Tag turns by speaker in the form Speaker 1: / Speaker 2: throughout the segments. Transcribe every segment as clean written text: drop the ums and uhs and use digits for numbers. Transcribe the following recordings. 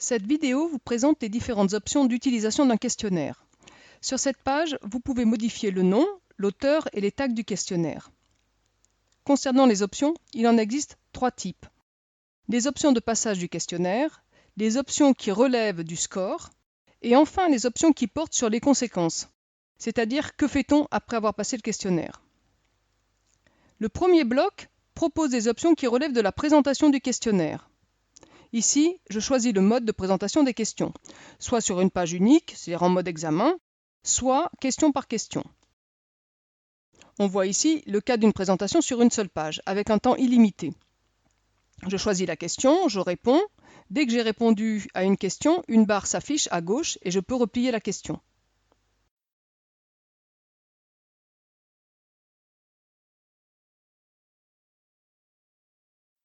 Speaker 1: Cette vidéo vous présente les différentes options d'utilisation d'un questionnaire. Sur cette page, vous pouvez modifier le nom, l'auteur et les tags du questionnaire. Concernant les options, il en existe 3 types. Les options de passage du questionnaire, les options qui relèvent du score, et enfin les options qui portent sur les conséquences, c'est-à-dire que fait-on après avoir passé le questionnaire. Le premier bloc propose des options qui relèvent de la présentation du questionnaire. Ici, je choisis le mode de présentation des questions, soit sur une page unique, c'est-à-dire en mode examen, soit question par question. On voit ici le cas d'une présentation sur une seule page, avec un temps illimité. Je choisis la question, je réponds. Dès que j'ai répondu à une question, une barre s'affiche à gauche et je peux replier la question.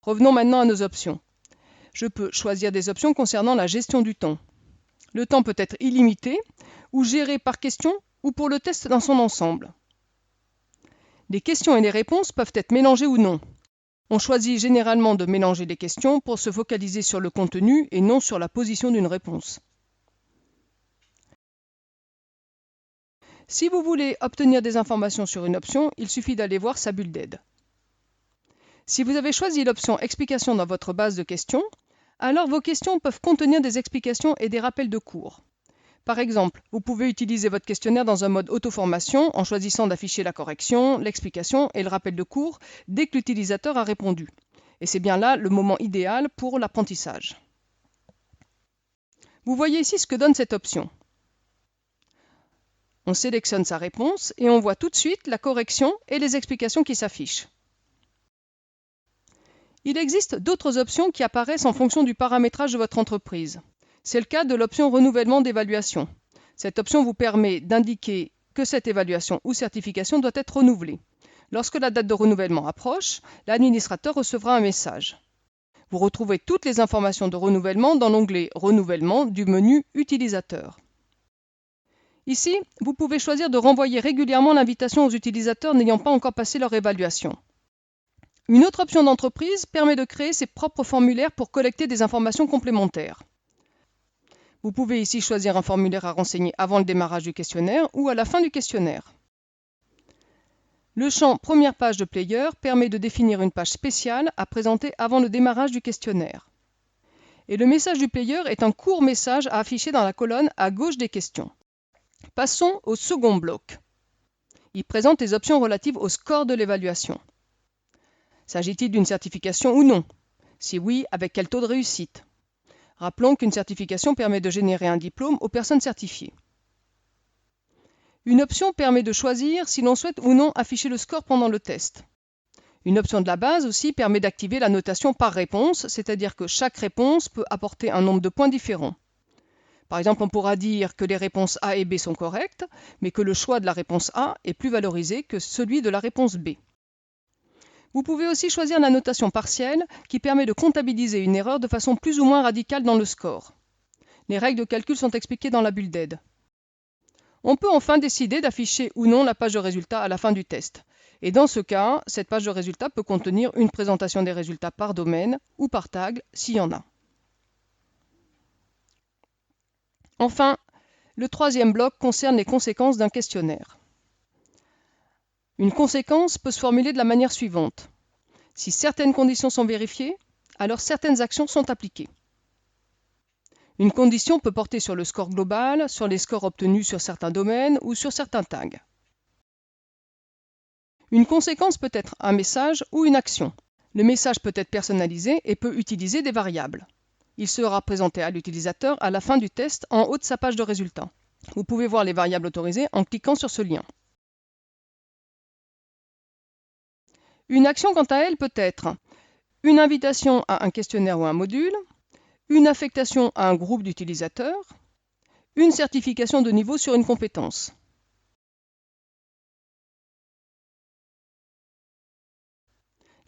Speaker 1: Revenons maintenant à nos options. Je peux choisir des options concernant la gestion du temps. Le temps peut être illimité, ou géré par question, ou pour le test dans son ensemble. Les questions et les réponses peuvent être mélangées ou non. On choisit généralement de mélanger les questions pour se focaliser sur le contenu et non sur la position d'une réponse. Si vous voulez obtenir des informations sur une option, il suffit d'aller voir sa bulle d'aide. Si vous avez choisi l'option Explications dans votre base de questions, alors vos questions peuvent contenir des explications et des rappels de cours. Par exemple, vous pouvez utiliser votre questionnaire dans un mode auto-formation en choisissant d'afficher la correction, l'explication et le rappel de cours dès que l'utilisateur a répondu. Et c'est bien là le moment idéal pour l'apprentissage. Vous voyez ici ce que donne cette option. On sélectionne sa réponse et on voit tout de suite la correction et les explications qui s'affichent. Il existe d'autres options qui apparaissent en fonction du paramétrage de votre entreprise. C'est le cas de l'option renouvellement d'évaluation. Cette option vous permet d'indiquer que cette évaluation ou certification doit être renouvelée. Lorsque la date de renouvellement approche, l'administrateur recevra un message. Vous retrouvez toutes les informations de renouvellement dans l'onglet Renouvellement du menu Utilisateur. Ici, vous pouvez choisir de renvoyer régulièrement l'invitation aux utilisateurs n'ayant pas encore passé leur évaluation. Une autre option d'entreprise permet de créer ses propres formulaires pour collecter des informations complémentaires. Vous pouvez ici choisir un formulaire à renseigner avant le démarrage du questionnaire ou à la fin du questionnaire. Le champ Première page de Player permet de définir une page spéciale à présenter avant le démarrage du questionnaire. Et le message du Player est un court message à afficher dans la colonne à gauche des questions. Passons au second bloc. Il présente les options relatives au score de l'évaluation. S'agit-il d'une certification ou non? Si oui, avec quel taux de réussite? Rappelons qu'une certification permet de générer un diplôme aux personnes certifiées. Une option permet de choisir si l'on souhaite ou non afficher le score pendant le test. Une option de la base aussi permet d'activer la notation par réponse, c'est-à-dire que chaque réponse peut apporter un nombre de points différents. Par exemple, on pourra dire que les réponses A et B sont correctes, mais que le choix de la réponse A est plus valorisé que celui de la réponse B. Vous pouvez aussi choisir la notation partielle qui permet de comptabiliser une erreur de façon plus ou moins radicale dans le score. Les règles de calcul sont expliquées dans la bulle d'aide. On peut enfin décider d'afficher ou non la page de résultats à la fin du test. Et dans ce cas, cette page de résultats peut contenir une présentation des résultats par domaine ou par tag s'il y en a. Enfin, le troisième bloc concerne les conséquences d'un questionnaire. Une conséquence peut se formuler de la manière suivante. Si certaines conditions sont vérifiées, alors certaines actions sont appliquées. Une condition peut porter sur le score global, sur les scores obtenus sur certains domaines ou sur certains tags. Une conséquence peut être un message ou une action. Le message peut être personnalisé et peut utiliser des variables. Il sera présenté à l'utilisateur à la fin du test en haut de sa page de résultats. Vous pouvez voir les variables autorisées en cliquant sur ce lien. Une action, quant à elle, peut être une invitation à un questionnaire ou un module, une affectation à un groupe d'utilisateurs, une certification de niveau sur une compétence.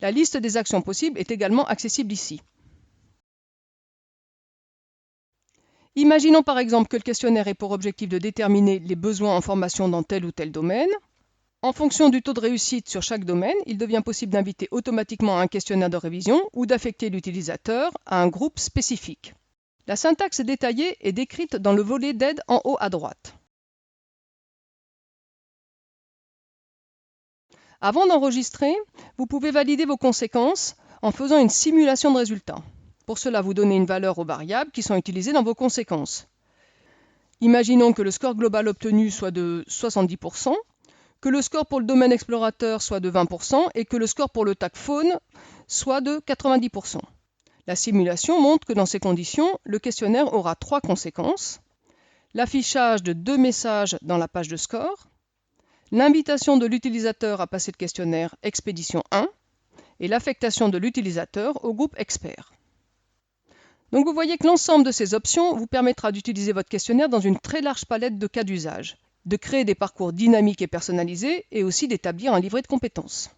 Speaker 1: La liste des actions possibles est également accessible ici. Imaginons par exemple que le questionnaire ait pour objectif de déterminer les besoins en formation dans tel ou tel domaine. En fonction du taux de réussite sur chaque domaine, il devient possible d'inviter automatiquement un questionnaire de révision ou d'affecter l'utilisateur à un groupe spécifique. La syntaxe détaillée est décrite dans le volet d'aide en haut à droite. Avant d'enregistrer, vous pouvez valider vos conséquences en faisant une simulation de résultats. Pour cela, vous donnez une valeur aux variables qui sont utilisées dans vos conséquences. Imaginons que le score global obtenu soit de 70%, que le score pour le domaine explorateur soit de 20% et que le score pour le tag faune soit de 90%. La simulation montre que dans ces conditions, le questionnaire aura 3 conséquences. L'affichage de 2 messages dans la page de score, l'invitation de l'utilisateur à passer le questionnaire Expédition 1 et l'affectation de l'utilisateur au groupe expert. Donc vous voyez que l'ensemble de ces options vous permettra d'utiliser votre questionnaire dans une très large palette de cas d'usage, de créer des parcours dynamiques et personnalisés et aussi d'établir un livret de compétences.